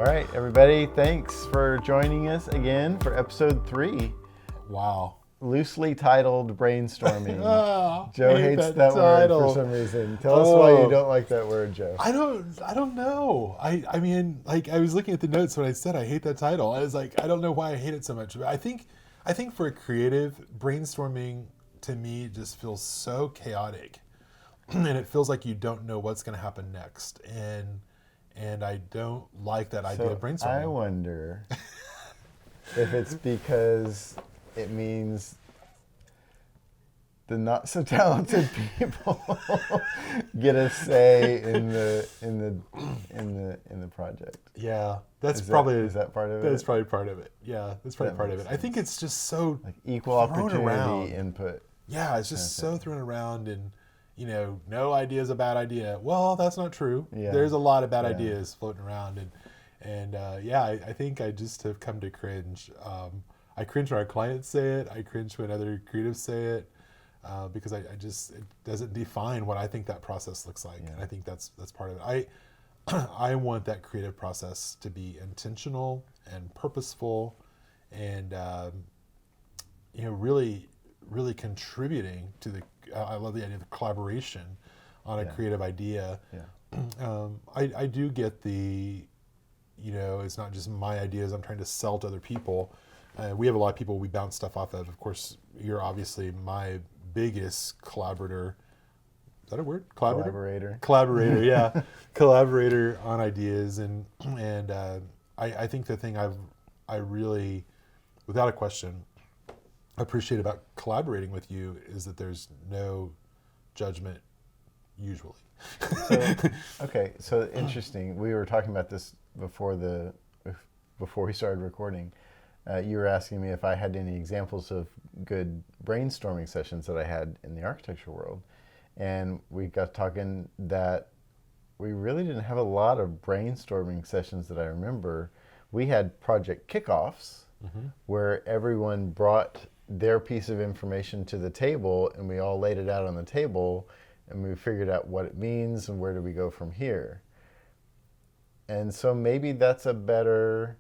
All right, everybody, thanks for joining us again for episode 3. Wow. Loosely titled Brainstorming. Oh, Joe hate hates that that word title. for some reason. Tell us why you don't like that word, Joe. I don't know. I mean, like, I was looking at the notes when I said I hate that title. I was like, I don't know why I hate it so much. But I think for a creative, brainstorming to me just feels so chaotic. And it feels like you don't know what's going to happen next. And I don't like that idea of brainstorming. I wonder if it's because it means the not so talented people get a say in the project. Yeah, that's Is probably that part of it? That's probably part of it. Yeah, that's probably part of it. I think it's just so like equal opportunity around. input. Yeah, it's just so thrown around, and no idea is a bad idea. Well, that's not true. Yeah. There's a lot of bad ideas floating around, and I think I just have come to cringe. I cringe when our clients say it. I cringe when other creatives say it. Because I just, it doesn't define what I think that process looks like. Yeah. And I think that's part of it. I want that creative process to be intentional and purposeful and, really, really contributing to I love the idea of collaboration on a creative idea. Yeah. I do get it's not just my ideas I'm trying to sell to other people. We have a lot of people we bounce stuff off of. Of course, you're obviously my biggest collaborator. Is that a word? Collaborator, yeah. Collaborator on ideas, and I think the thing I really, without a question, appreciate about collaborating with you is that there's no judgment usually. So interesting. We were talking about this before we started recording. You were asking me if I had any examples of good brainstorming sessions that I had in the architecture world. And we got talking that we really didn't have a lot of brainstorming sessions that I remember. We had project kickoffs where everyone brought their piece of information to the table and we all laid it out on the table and we figured out what it means and where do we go from here. And so maybe that's a better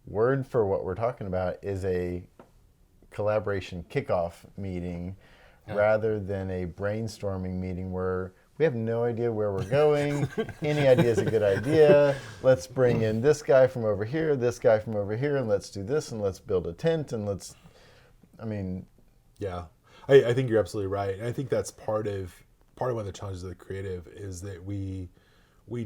word for what we're talking about is a collaboration kickoff meeting rather than a brainstorming meeting where we have no idea where we're going. Any idea is a good idea. Let's bring in this guy from over here, this guy from over here, and let's do this, and let's build a tent, and Yeah, I think you're absolutely right. And I think that's part of one of the challenges of the creative is that we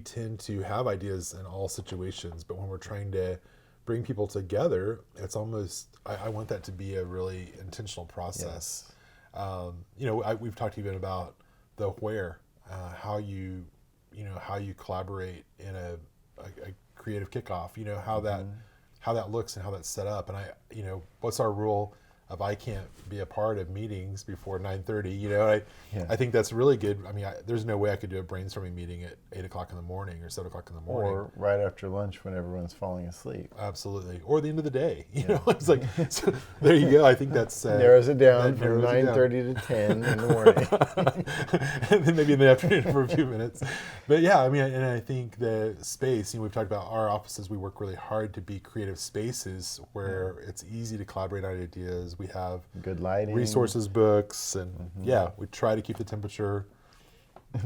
tend to have ideas in all situations, but when we're trying to bring people together, it's almost, I want that to be a really intentional process. Yes. We've talked even about the where, how you collaborate in a creative kickoff, how that looks and how that's set up. And what's our rule of I can't be a part of meetings before 9:30, I think that's really good. I mean, there's no way I could do a brainstorming meeting at 8 o'clock in the morning or 7 o'clock in the morning. Or right after lunch when everyone's falling asleep. Absolutely. Or the end of the day, it's like, so there you go. I think that's... narrows it down from 9:30 to 10 in the morning. And then maybe in the afternoon for a few minutes. But yeah, I mean, and I think the space, we've talked about our offices, we work really hard to be creative spaces where it's easy to collaborate on ideas. We have good lighting, resources books, and we try to keep the temperature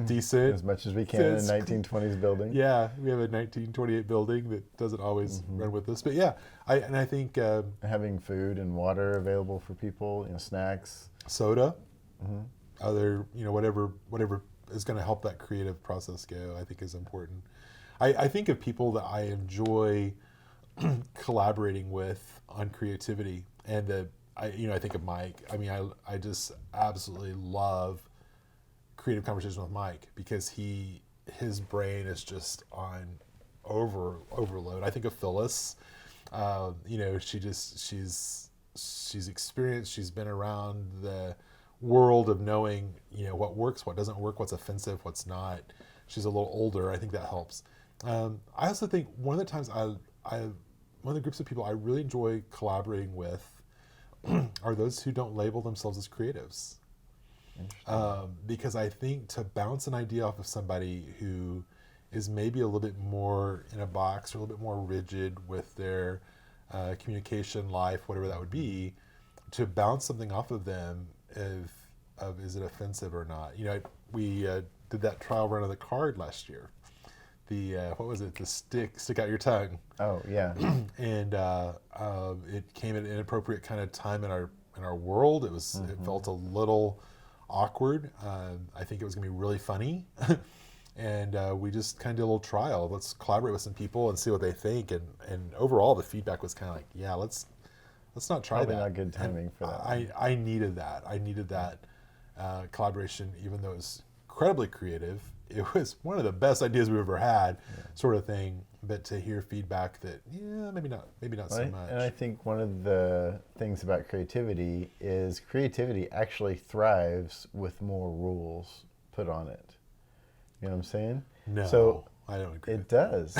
decent as much as we can in a 1920s building. Yeah, we have a 1928 building that doesn't always run with us, but yeah, I think having food and water available for people, snacks, soda, other whatever is going to help that creative process go, I think is important. I think of people that I enjoy collaborating with on creativity, and I think of Mike. I mean, I just absolutely love creative conversation with Mike because his brain is just on overload. I think of Phyllis. She's experienced. She's been around the world of knowing what works, what doesn't work, what's offensive, what's not. She's a little older. I think that helps. I also think one of the groups of people I really enjoy collaborating with are those who don't label themselves as creatives. Because I think to bounce an idea off of somebody who is maybe a little bit more in a box or a little bit more rigid with their communication life, whatever that would be, to bounce something off of them of is it offensive or not. We did that trial run of the card last year. The what was it? The stick out your tongue. Oh yeah. And it came at an inappropriate kind of time in our world. It felt a little awkward. I think it was gonna be really funny. And we just kind of did a little trial. Let's collaborate with some people and see what they think. And overall, the feedback was kind of like, yeah, let's not try Probably that. not good timing for that. I needed that. I needed that collaboration, even though it was incredibly creative. It was one of the best ideas we've ever had, sort of thing. But to hear feedback that, yeah, maybe not so much. And I think one of the things about creativity is creativity actually thrives with more rules put on it. You know what I'm saying? No, so I don't agree. It does.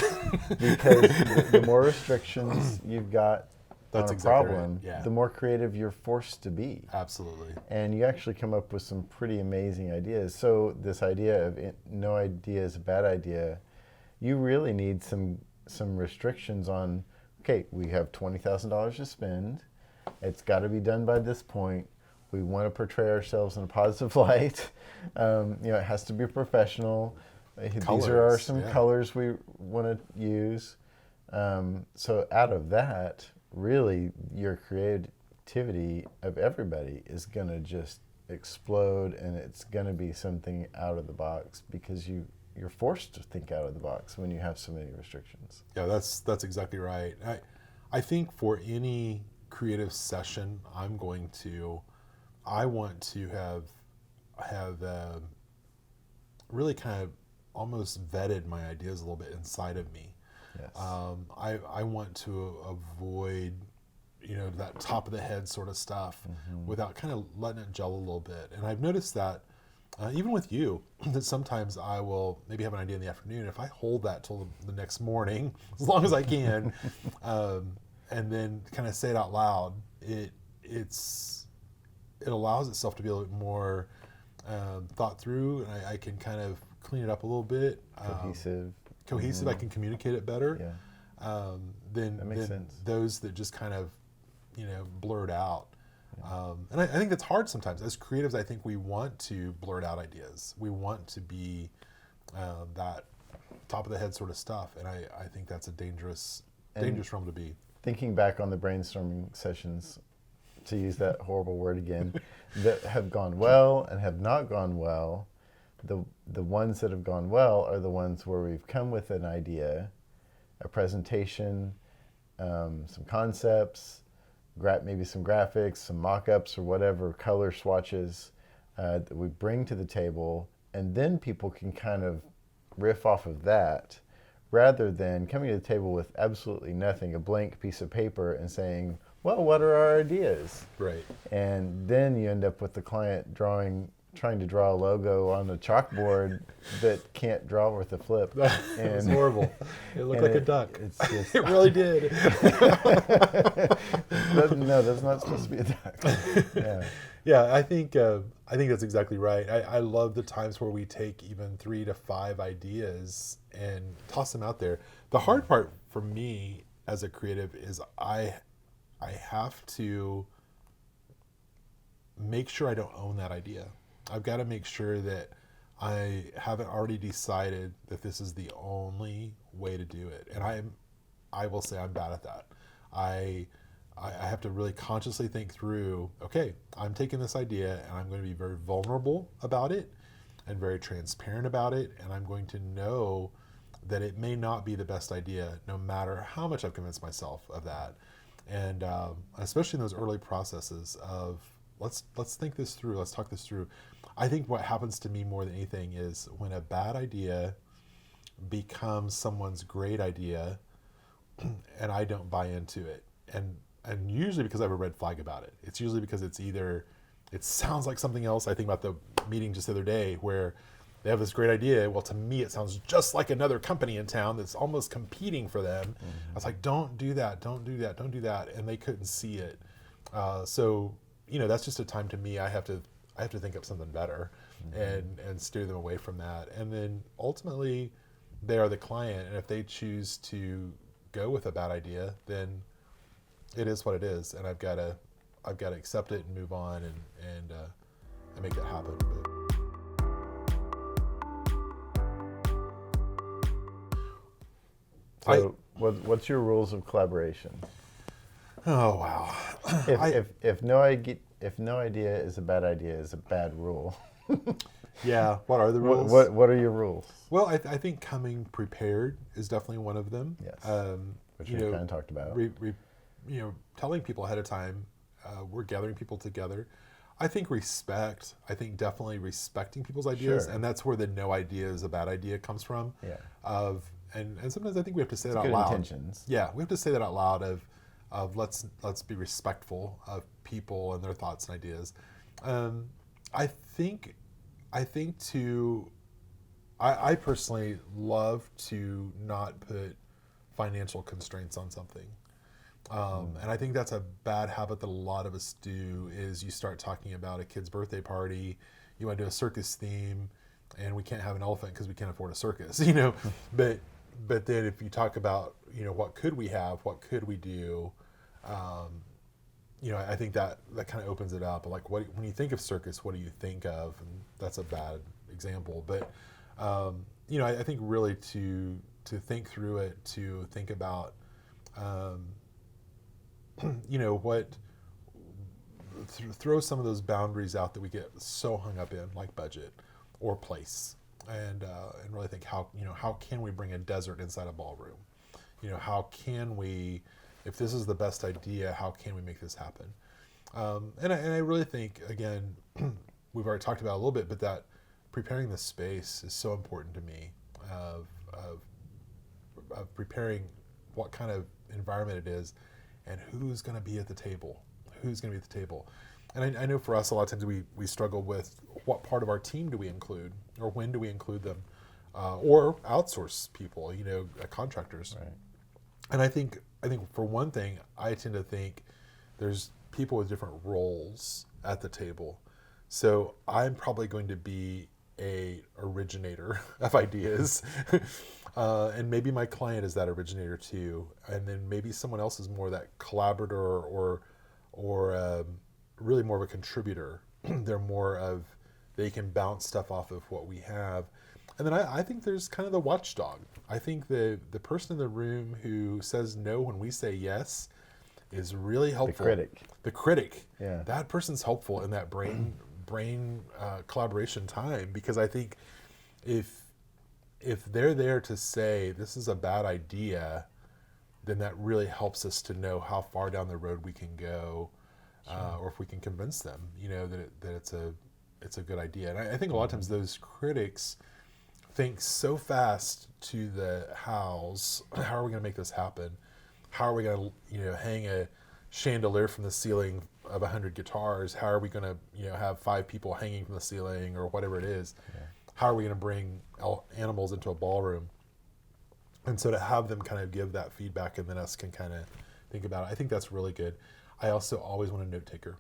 Because the more restrictions you've got on a problem, the more creative you're forced to be. Absolutely. And you actually come up with some pretty amazing ideas. So this idea of no idea is a bad idea, you really need some restrictions on, okay, we have $20,000 to spend. It's got to be done by this point. We want to portray ourselves in a positive light. It has to be professional. These are some colors we want to use. So out of that, really, your creativity of everybody is going to just explode, and it's going to be something out of the box because you're forced to think out of the box when you have so many restrictions. Yeah, that's exactly right. I think for any creative session, I want to have really kind of almost vetted my ideas a little bit inside of me. Yes. I want to avoid, that top of the head sort of stuff without kind of letting it gel a little bit. And I've noticed that even with you, that sometimes I will maybe have an idea in the afternoon. If I hold that till the next morning, as long as I can, and then kind of say it out loud, it allows itself to be a little bit more thought through, and I can kind of clean it up a little bit. Cohesive. I can communicate it better than those that just kind of blurt out. And I think that's hard sometimes. As creatives, I think we want to blurt out ideas. We want to be that top of the head sort of stuff, and I think that's a dangerous realm to be. Thinking back on the brainstorming sessions, to use that horrible word again, that have gone well and have not gone well, the ones that have gone well are the ones where we've come with an idea, a presentation, some concepts, maybe some graphics, some mock-ups or whatever, color swatches that we bring to the table, and then people can kind of riff off of that rather than coming to the table with absolutely nothing, a blank piece of paper, and saying, well, what are our ideas? Right. And then you end up with the client trying to draw a logo on a chalkboard that can't draw worth a flip. It's horrible. It looked like a duck. It really did. No, that's not supposed to be a duck. Yeah. Yeah, I think that's exactly right. I love the times where we take even 3 to 5 ideas and toss them out there. The hard part for me as a creative is I have to make sure I don't own that idea. I've got to make sure that I haven't already decided that this is the only way to do it. And I will say I'm bad at that. I have to really consciously think through, okay, I'm taking this idea and I'm going to be very vulnerable about it and very transparent about it. And I'm going to know that it may not be the best idea, no matter how much I've convinced myself of that. And especially in those early processes of let's think this through, let's talk this through. I think what happens to me more than anything is when a bad idea becomes someone's great idea and I don't buy into it. And usually because I have a red flag about it. It's usually because it sounds like something else. I think about the meeting just the other day where they have this great idea. Well, to me, it sounds just like another company in town that's almost competing for them. Mm-hmm. I was like, don't do that. And they couldn't see it. So, that's just a time to me. I have to think up something better and steer them away from that. And then ultimately, they are the client, and if they choose to go with a bad idea, then it is what it is, and I've got to accept it and move on and make it happen. So, what's your rules of collaboration? Oh wow! If no idea is a bad idea is a bad rule. Yeah. What are the rules? What are your rules? Well, I think coming prepared is definitely one of them. Yes. Which we kind of talked about. Telling people ahead of time, we're gathering people together. I think respect. I think definitely respecting people's ideas, Sure. and that's where the no idea is a bad idea comes from. Yeah. And sometimes I think we have to say that out good loud. Intentions. Yeah, we have to say that out loud of let's be respectful of people and their thoughts and ideas. I personally love to not put financial constraints on something. And I think that's a bad habit that a lot of us do, is you start talking about a kid's birthday party, you want to do a circus theme, and we can't have an elephant because we can't afford a circus, but then if you talk about, what could we have, what could we do, I think that kind of opens it up. Like, when you think of circus, what do you think of? And that's a bad example, but I think really to think through it, to think about, throw some of those boundaries out that we get so hung up in, like budget or place, and really think how can we bring a desert inside a ballroom? How can we, if this is the best idea, how can we make this happen? And I really think, again, we've already talked about it a little bit, but that preparing the space is so important to me, of preparing what kind of environment it is and who's going to be at the table. And I know for us, a lot of times we struggle with what part of our team do we include, or when do we include them, or outsource people, contractors. Right. And I think for one thing, I tend to think there's people with different roles at the table. So I'm probably going to be a originator of ideas, and maybe my client is that originator too, and then maybe someone else is more that collaborator or really more of a contributor. They're more of, they can bounce stuff off of what we have. And then I think there's kind of the watchdog. I think the person in the room who says no when we say yes is really helpful. The critic. Yeah. That person's helpful in that brain collaboration time, because I think if they're there to say this is a bad idea, then that really helps us to know how far down the road we can go, or if we can convince them, that it's a good idea. And I think a lot of times those critics think so fast to the hows. How are we going to make this happen? How are we going to, hang a chandelier from the ceiling of 100 guitars? How are we going to, have 5 people hanging from the ceiling, or whatever it is? Yeah. How are we going to bring animals into a ballroom? And so to have them kind of give that feedback, and then us can kind of think about it, I think that's really good. I also always want a note taker.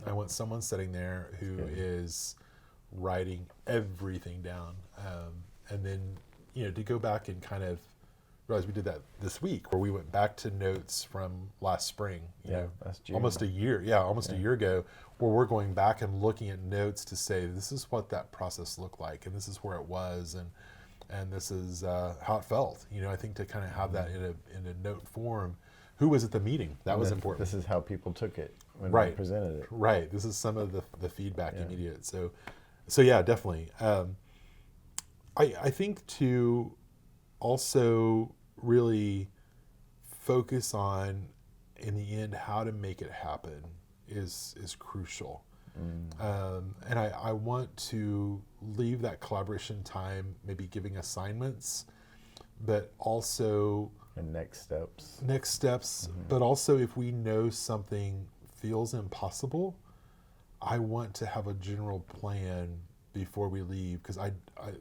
I want someone sitting there who is writing everything down, and then to go back and kind of realize we did that this week, where we went back to notes from last spring. Last June. Almost a year. Yeah, almost a year ago, where we're going back and looking at notes to say this is what that process looked like, and this is where it was, and this is how it felt. I think to kind of have that in a note form. Who was at the meeting? That was important. This is how people took it when we presented it. Right. This is some of the feedback immediate. So yeah, definitely. I think to also really focus on, in the end, how to make it happen is crucial. And I want to leave that collaboration time maybe giving assignments, but also and next steps, but also if we know something feels impossible, I want to have a general plan before we leave, because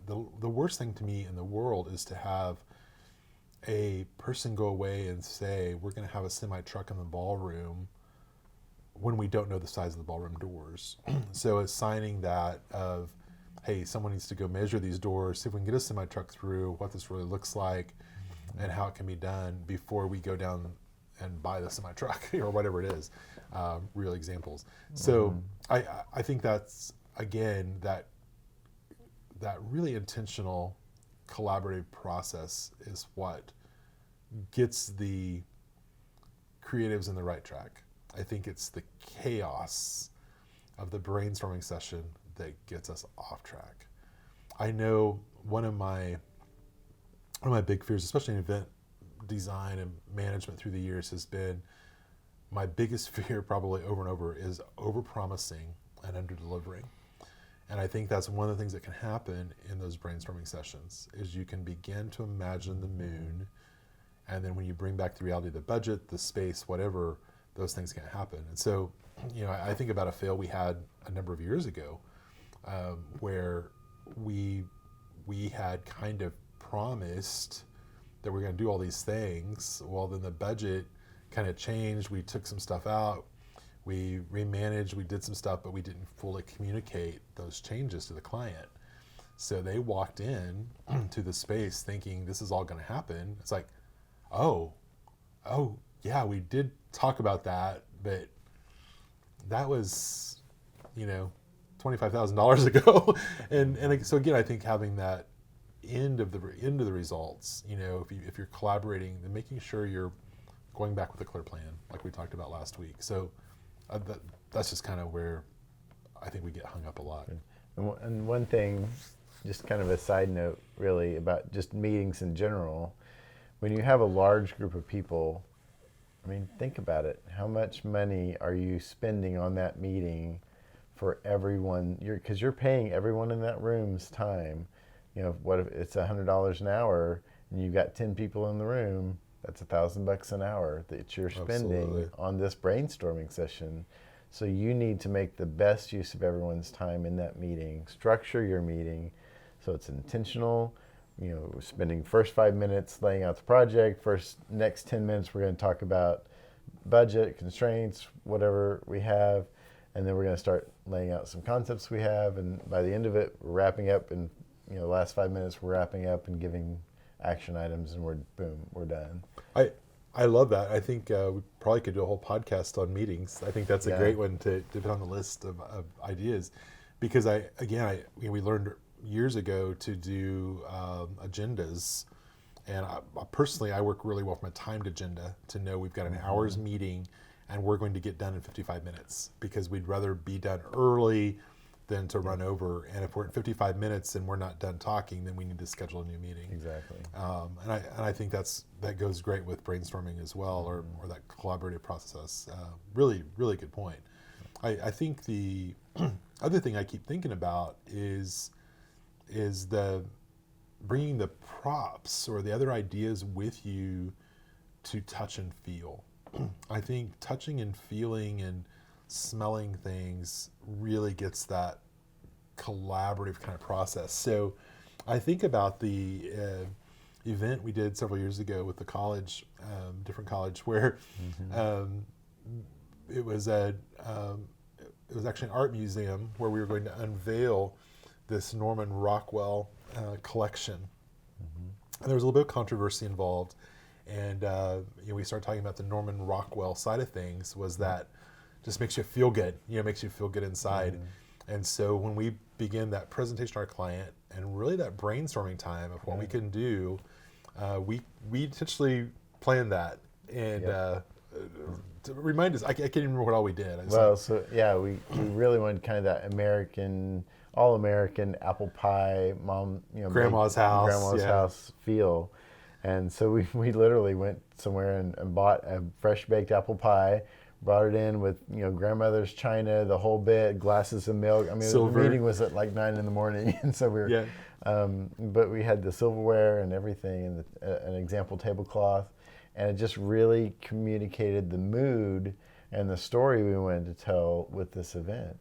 the worst thing to me in the world is to have a person go away and say, we're going to have a semi-truck in the ballroom, when we don't know the size of the ballroom doors. So assigning that of, hey, someone needs to go measure these doors, see if we can get a semi-truck through, what this really looks like, and how it can be done before we go down and buy the semi-truck or whatever it is. Real examples. So I think that's, again, that really intentional collaborative process is what gets the creatives in the right track. I think it's the chaos of the brainstorming session that gets us off track. I know one of my big fears, especially in event design and management through the years, has been my biggest fear, probably over and over, is over-promising and under-delivering. And I think that's one of the things that can happen in those brainstorming sessions, is you can begin to imagine the moon, and then when you bring back the reality of the budget, the space, whatever, those things can't happen. And so, I think about a fail we had a number of years ago, where we had kind of promised that we're going to do all these things. Well, then the budget kind of changed. We took some stuff out. We remanaged. We did some stuff, but we didn't fully communicate those changes to the client. So they walked in to the space thinking this is all going to happen. It's like, oh, yeah, we did talk about that, but that was, $25,000 ago. and so again, I think having that end of the results, if you're collaborating, then making sure you're going back with a clear plan, like we talked about last week. So that's just kind of where I think we get hung up a lot. And one thing, just kind of a side note, really, about just meetings in general, when you have a large group of people, I mean, think about it. How much money are you spending on that meeting for everyone? Because you're paying everyone in that room's time. What if it's $100 an hour and you've got 10 people in the room? That's $1,000 an hour that you're spending Absolutely. on this brainstorming session. So you need to make the best use of everyone's time in that meeting. Structure your meeting so it's intentional. Spending first 5 minutes laying out the project. Next 10 minutes we're going to talk about budget, constraints, whatever we have, and then we're going to start laying out some concepts we have. And by the end of it, we're wrapping up. And the last 5 minutes we're wrapping up and giving action items, and we're done. I love that. I think we probably could do a whole podcast on meetings. I think that's a great one to put on the list of ideas, because we learned years ago to do agendas, and personally I work really well from a timed agenda to know we've got an hour's meeting and we're going to get done in 55 minutes, because we'd rather be done early than to run over. And if we're at 55 minutes and we're not done talking, then we need to schedule a new meeting. Exactly. And I think that goes great with brainstorming as well, or that collaborative process. Really, really good point. I think the other thing I keep thinking about is the bringing the props or the other ideas with you to touch and feel. I think touching and feeling and smelling things really gets that collaborative kind of process. So I think about the event we did several years ago with the college, different college, where it was actually an art museum where we were going to unveil this Norman Rockwell collection. And there was a little bit of controversy involved. And we started talking about the Norman Rockwell side of things, was that just makes you feel good, makes you feel good inside. And so when we begin that presentation to our client and really that brainstorming time of what we can do, we intentionally planned that. And to remind us, I can't even remember what all we did. We really wanted kind of that all-American apple pie, grandma's house feel. And so we literally went somewhere and bought a fresh baked apple pie, brought it in with grandmother's china, the whole bit, glasses of milk. I mean, Silver. The meeting was at like 9 a.m, and so we were. But we had the silverware and everything, and an example tablecloth, and it just really communicated the mood and the story we wanted to tell with this event.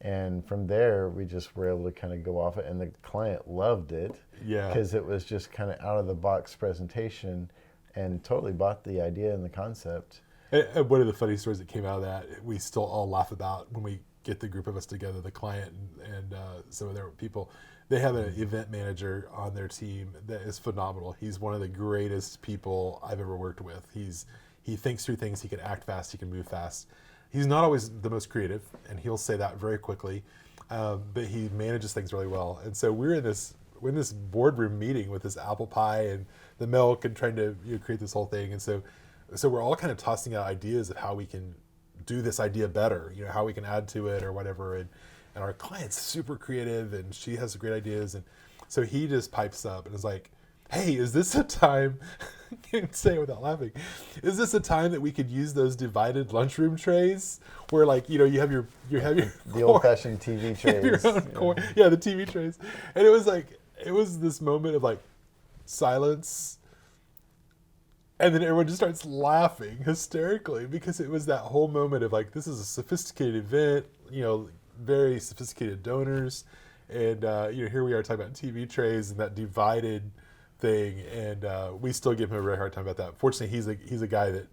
And from there, we just were able to kind of go off it, and the client loved it. Because it was just kind of out of the box presentation, and totally bought the idea and the concept. And one of the funny stories that came out of that, we still all laugh about when we get the group of us together, the client and some of their people. They have an event manager on their team that is phenomenal. He's one of the greatest people I've ever worked with. He thinks through things. He can act fast. He can move fast. He's not always the most creative, and he'll say that very quickly, but he manages things really well. And so we're in this boardroom meeting with this apple pie and the milk and trying to create this whole thing. And so we're all kind of tossing out ideas of how we can do this idea better, how we can add to it or whatever. And our client's super creative and she has great ideas. And so he just pipes up and is like, hey, is this a time, I can't say it without laughing, is this a time that we could use those divided lunchroom trays where you have your the old-fashioned TV trays. The TV trays. And it was this moment of silence. And then everyone just starts laughing hysterically because it was that whole moment of this is a sophisticated event, very sophisticated donors. And, here we are talking about TV trays and that divided thing. And we still give him a very hard time about that. Fortunately, he's a guy that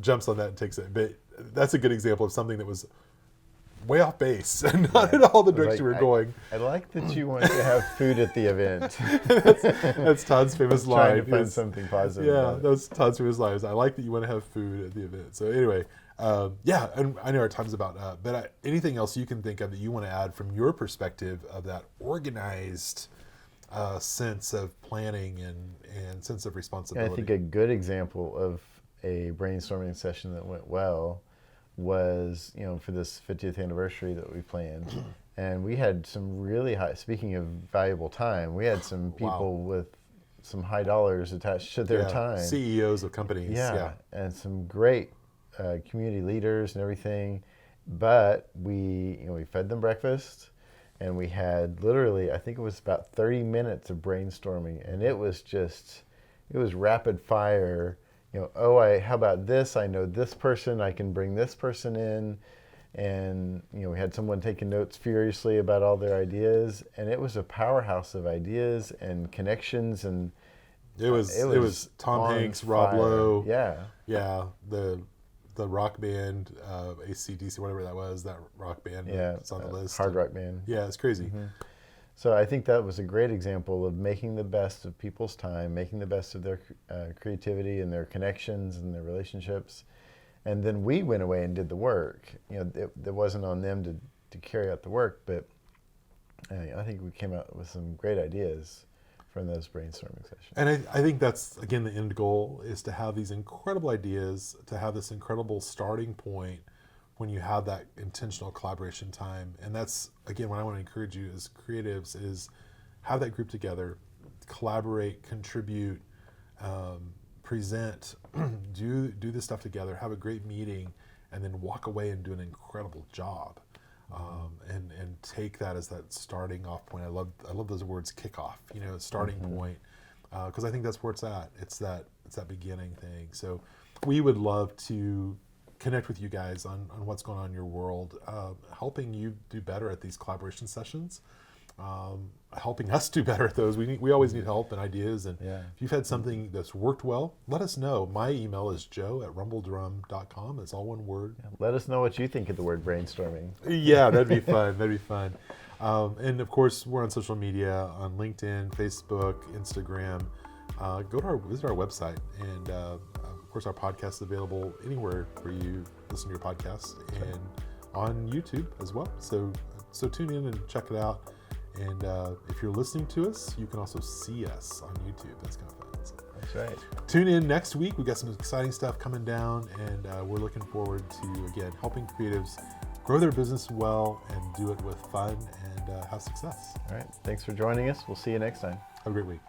jumps on that and takes it. But that's a good example of something that was way off base and not at all the direction we were going. I like that you want to have food at the event. that's Todd's famous line. Trying to find something positive. Yeah, that's Todd's famous line. I like that you want to have food at the event. So anyway, and I know our time's about up, but anything else you can think of that you want to add from your perspective of that organized sense of planning and sense of responsibility? I think a good example of a brainstorming session that went well was, for this 50th anniversary that we planned. And we had some really high, speaking of valuable time, we had some people with some high dollars attached to their time. CEOs of companies. Yeah. And some great community leaders and everything. But we fed them breakfast and we had literally, I think it was about 30 minutes of brainstorming. And it was rapid fire. How about this? I know this person, I can bring this person in. And, we had someone taking notes furiously about all their ideas. And it was a powerhouse of ideas and connections. And it was Tom Hanks, Rob Lowe. Yeah. The rock band, AC/DC, whatever that was, that rock band. Yeah. It's on the list. Hard rock band. Yeah, it's crazy. Mm-hmm. So I think that was a great example of making the best of people's time, making the best of their creativity and their connections and their relationships. And then we went away and did the work. It wasn't on them to carry out the work, but I think we came out with some great ideas from those brainstorming sessions. And I think that's, again, the end goal is to have these incredible ideas, to have this incredible starting point when you have that intentional collaboration time. And that's, again, what I want to encourage you as creatives is have that group together, collaborate, contribute, present, do this stuff together, have a great meeting, and then walk away and do an incredible job. And take that as that starting off point. I love those words, kickoff, starting point, because I think that's where it's at. It's that beginning thing. So we would love to connect with you guys on what's going on in your world, helping you do better at these collaboration sessions, helping us do better at those. We always need help and ideas. And if you've had something that's worked well, let us know. My email is joe@rumbledrum.com. It's all one word. Yeah, let us know what you think of the word brainstorming. Yeah, that'd be fun. And of course, we're on social media, on LinkedIn, Facebook, Instagram. Visit our website. And of course, our podcast is available anywhere where you listen to your podcast, and on YouTube as well. So tune in and check it out. And if you're listening to us, you can also see us on YouTube. That's kind of fun. So that's right. Tune in next week. We got some exciting stuff coming down, and we're looking forward to, again, helping creatives grow their business well and do it with fun and have success. All right. Thanks for joining us. We'll see you next time. Have a great week.